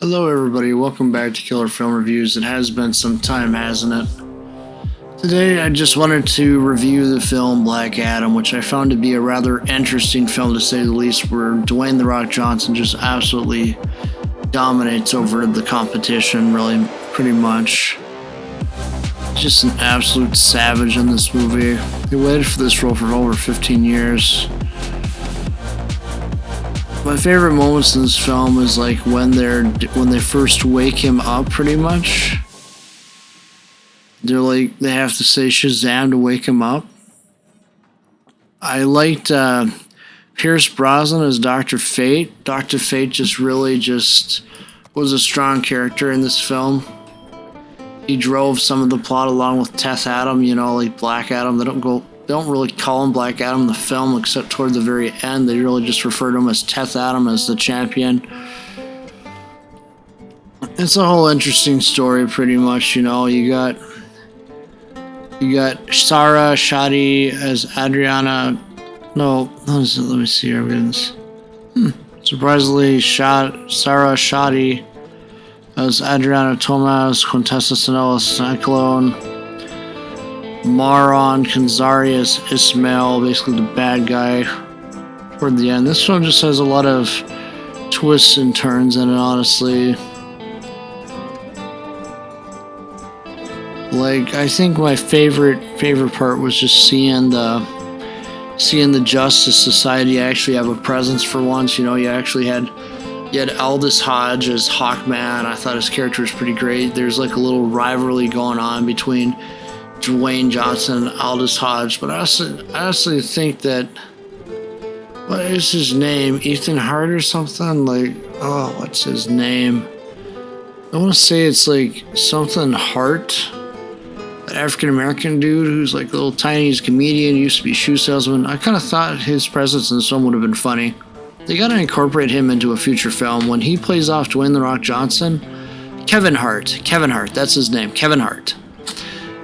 Hello everybody, welcome back to Killer Film Reviews. It has been some time, hasn't it? Today I just wanted to review the film Black Adam, which I found to be a rather interesting film to say the least, where Dwayne "The Rock" Johnson just absolutely dominates over the competition, really, pretty much. Just an absolute savage in this movie. He waited for this role for over 15 years. My favorite moments in this film is like when they first wake him up, pretty much. They have to say Shazam to wake him up. I liked Pierce Brosnan as Dr. Fate. Dr. Fate just was a strong character in this film. He drove some of the plot along with Teth Adam, like Black Adam. They don't really call him Black Adam in the film, except toward the very end. They really just refer to him as Teth Adam, as the champion. It's a whole interesting story, pretty much. You got Sarah Shadi as Adriana. No, let me see here. Surprisingly, Sarah Shadi as Adriana Tomaz, Contessa Sonella Cyclone, Maron Kanzari as Ismail, basically the bad guy toward the end. This film just has a lot of twists and turns in it, honestly. I think my favorite part was just seeing the Justice Society actually have a presence for once. You had Aldous Hodge as Hawkman. I thought his character was pretty great. There's like a little rivalry going on between Dwayne Johnson and Aldous Hodge, but I honestly think that, what is his name? Ethan Hart or something? What's his name? I want to say it's like something Hart. That African American dude who's like a little tiny, he's a comedian, used to be a shoe salesman. I kind of thought his presence in this film would have been funny. They gotta incorporate him into a future film. When he plays off Dwayne "The Rock" Johnson, Kevin Hart, that's his name, Kevin Hart.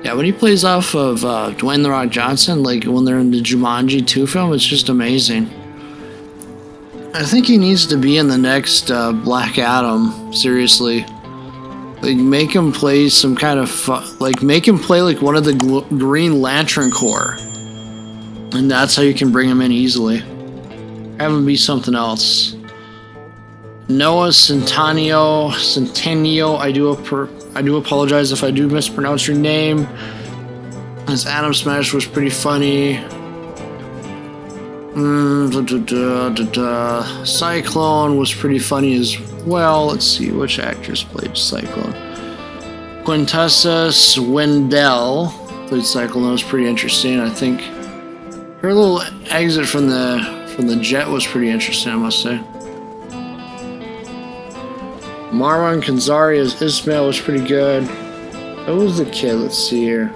Yeah, when he plays off of Dwayne "The Rock" Johnson, like when they're in the Jumanji 2 film, it's just amazing. I think he needs to be in the next Black Adam, seriously. Make him play some kind of make him play like one of the Green Lantern Corps, and that's how you can bring him in easily. Have him be something else. Noah Centineo. I do apologize if I do mispronounce your name. His Atom Smash was pretty funny. Cyclone was pretty funny as well. Let's see which actors played Cyclone. Quintessa Swindell played Cyclone. That was pretty interesting. I think her little exit from the jet was pretty interesting, I must say. Marwan Kanzari as Ismail was pretty good. Who was the kid? Let's see here.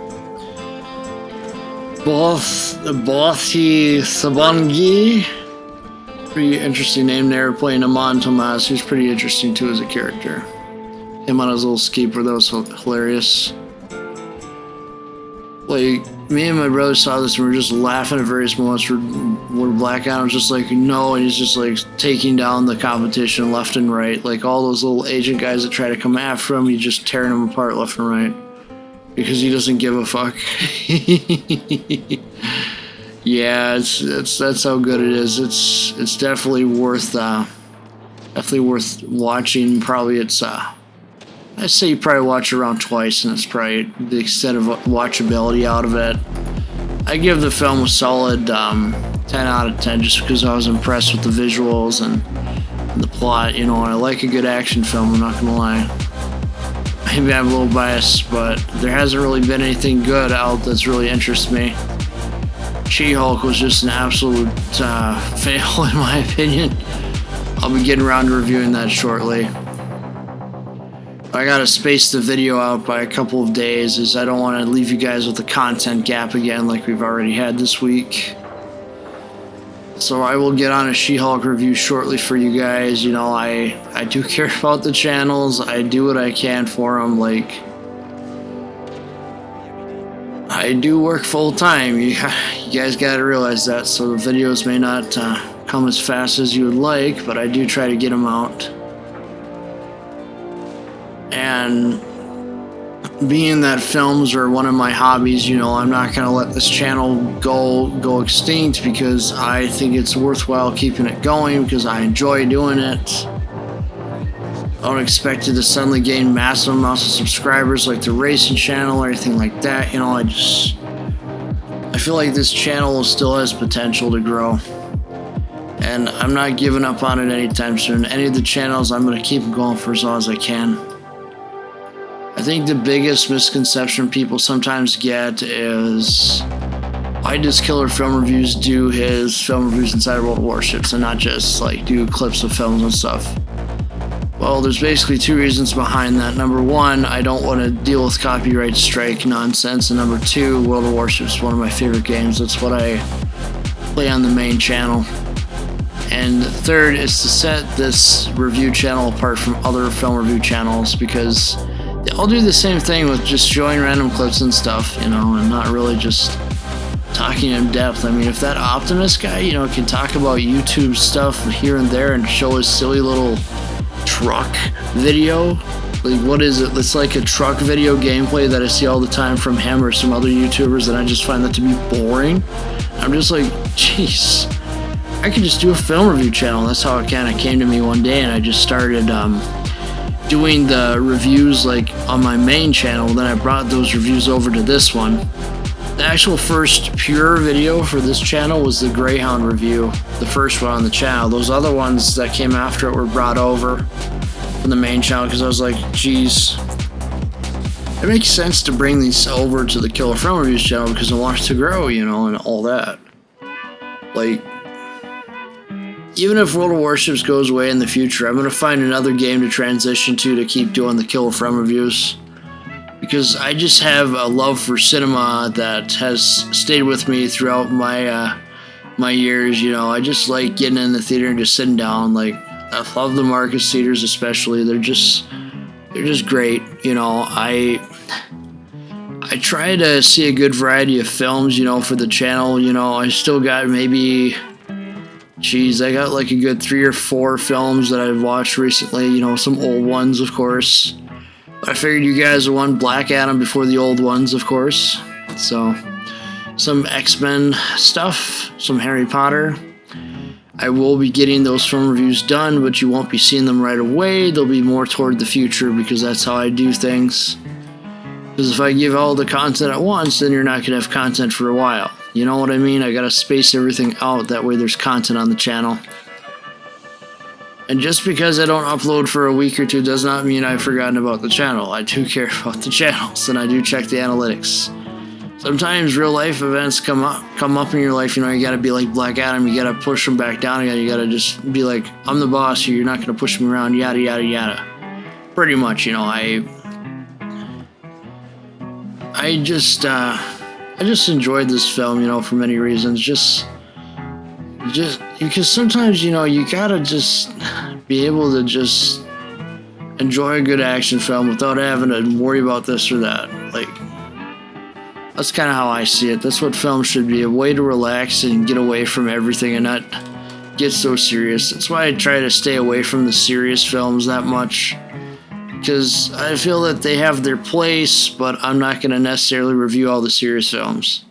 Bothi Sabangi. Pretty interesting name there, playing Amon Tomas, who's pretty interesting too as a character. Him on his little skateboard, that was hilarious. Me and my brother saw this and we were just laughing at various moments where Black Adam's just like, no, and he's just like taking down the competition left and right. Like all those little agent guys that try to come after him, he's just tearing them apart left and right. Because he doesn't give a fuck. Yeah, that's how good it is. It's definitely worth watching. Probably I say you probably watch it around twice, and it's probably the extent of watchability out of it. I give the film a solid 10 out of 10 just because I was impressed with the visuals and the plot. And I like a good action film, I'm not gonna lie. Maybe I'm a little biased, but there hasn't really been anything good out that's really interests me. She-Hulk was just an absolute fail in my opinion. I'll be getting around to reviewing that shortly. I gotta space the video out by a couple of days as I don't want to leave you guys with a content gap again like we've already had this week. So I will get on a She-Hulk review shortly for you guys. I do care about the channels. I do what I can for them. I do work full time. You guys gotta realize that. So the videos may not come as fast as you would like, but I do try to get them out. And being that films are one of my hobbies, you know, I'm not gonna let this channel go extinct, because I think it's worthwhile keeping it going because I enjoy doing it. I don't expect it to suddenly gain massive amounts of subscribers like the racing channel or anything like that. You know, I feel like this channel still has potential to grow, and I'm not giving up on it anytime soon. Any of the channels, I'm gonna keep going for as long as I can. I think the biggest misconception people sometimes get is why does Killer Film Reviews do his film reviews inside of World of Warships and not just like do clips of films and stuff? Well, there's basically two reasons behind that. Number one, I don't want to deal with copyright strike nonsense, and number two, World of Warships is one of my favorite games. That's what I play on the main channel. And third is to set this review channel apart from other film review channels, because they all do the same thing with just showing random clips and stuff, you know, and not really just talking in depth. I mean, if that Optimus guy, you know, can talk about YouTube stuff here and there and show his silly little truck video, like what is it? It's like a truck video gameplay that I see all the time from him or some other YouTubers, and I just find that to be boring. I'm just like, jeez, I could just do a film review channel. That's how it kind of came to me one day, and I just started doing the reviews like on my main channel. Then I brought those reviews over to this one. The actual first pure video for this channel was the Greyhound review, the first one on the channel. Those other ones that came after it were brought over from the main channel because I was like, geez, it makes sense to bring these over to the Killer Film Reviews channel because I want it to grow, you know, and all that. Like, even if World of Warships goes away in the future, I'm going to find another game to transition to keep doing the Killer Film Reviews. Because I just have a love for cinema that has stayed with me throughout my my years, you know. I just like getting in the theater and just sitting down. Like, I love the Marcus theaters especially. They're just great, you know. I try to see a good variety of films, you know, for the channel. You know, I still got maybe, geez, I got like a good 3 or 4 films that I've watched recently, you know, some old ones, of course. But I figured you guys would want Black Adam before the old ones, of course. So, some X-Men stuff, some Harry Potter. I will be getting those film reviews done, but you won't be seeing them right away. They'll be more toward the future because that's how I do things. Because if I give all the content at once, then you're not going to have content for a while. You know what I mean? I gotta space everything out, that way there's content on the channel. And just because I don't upload for a week or two does not mean I've forgotten about the channel. I do care about the channels, and I do check the analytics. Sometimes real life events come up in your life, you know, you gotta be like Black Adam, you gotta push them back down again, you gotta just be like, I'm the boss here, you're not gonna push me around, yada yada yada. Pretty much, you know, I just enjoyed this film, you know, for many reasons. Just because sometimes, you know, you gotta just be able to just enjoy a good action film without having to worry about this or that. Like, that's kind of how I see it. That's what film should be, a way to relax and get away from everything and not get so serious. That's why I try to stay away from the serious films that much, because I feel that they have their place, but I'm not going to necessarily review all the serious films.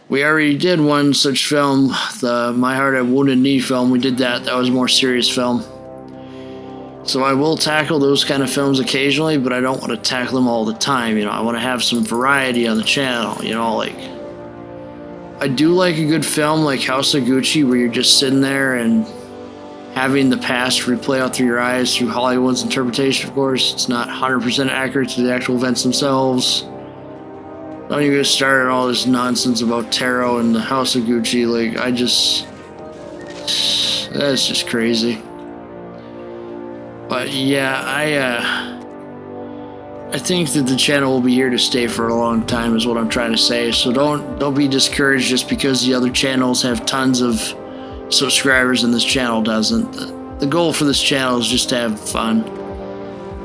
We already did one such film, the My Heart at Wounded Knee film. We did that. That was a more serious film. So I will tackle those kind of films occasionally, but I don't want to tackle them all the time. You know, I want to have some variety on the channel. You know, like, I do like a good film like House of Gucci, where you're just sitting there and having the past replay out through your eyes through Hollywood's interpretation, of course. It's not 100% accurate to the actual events themselves. Don't even get started on all this nonsense about tarot and the House of Gucci. Like, that's just crazy. But yeah, I think that the channel will be here to stay for a long time, is what I'm trying to say. So don't be discouraged just because the other channels have tons of subscribers and this channel doesn't. The goal for this channel is just to have fun.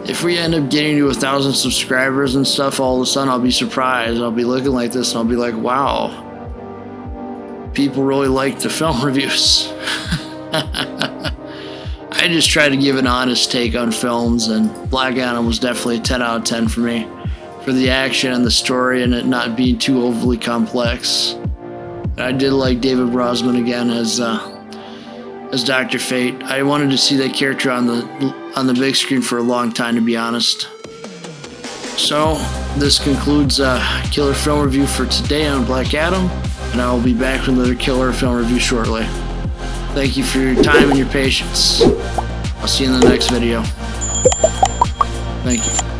If we end up getting to 1,000 subscribers and stuff, all of a sudden I'll be surprised. I'll be looking like this and I'll be like, wow, people really like the film reviews. I I just try to give an honest take on films, and Black Adam was definitely a 10 out of 10 for me, for the action and the story and it not being too overly complex. I did like David Brosman again as Dr. Fate. I wanted to see that character on the big screen for a long time, to be honest. So this concludes Killer Film Review for today on Black Adam, and I will be back with another Killer Film Review shortly. Thank you for your time and your patience. I'll see you in the next video. Thank you.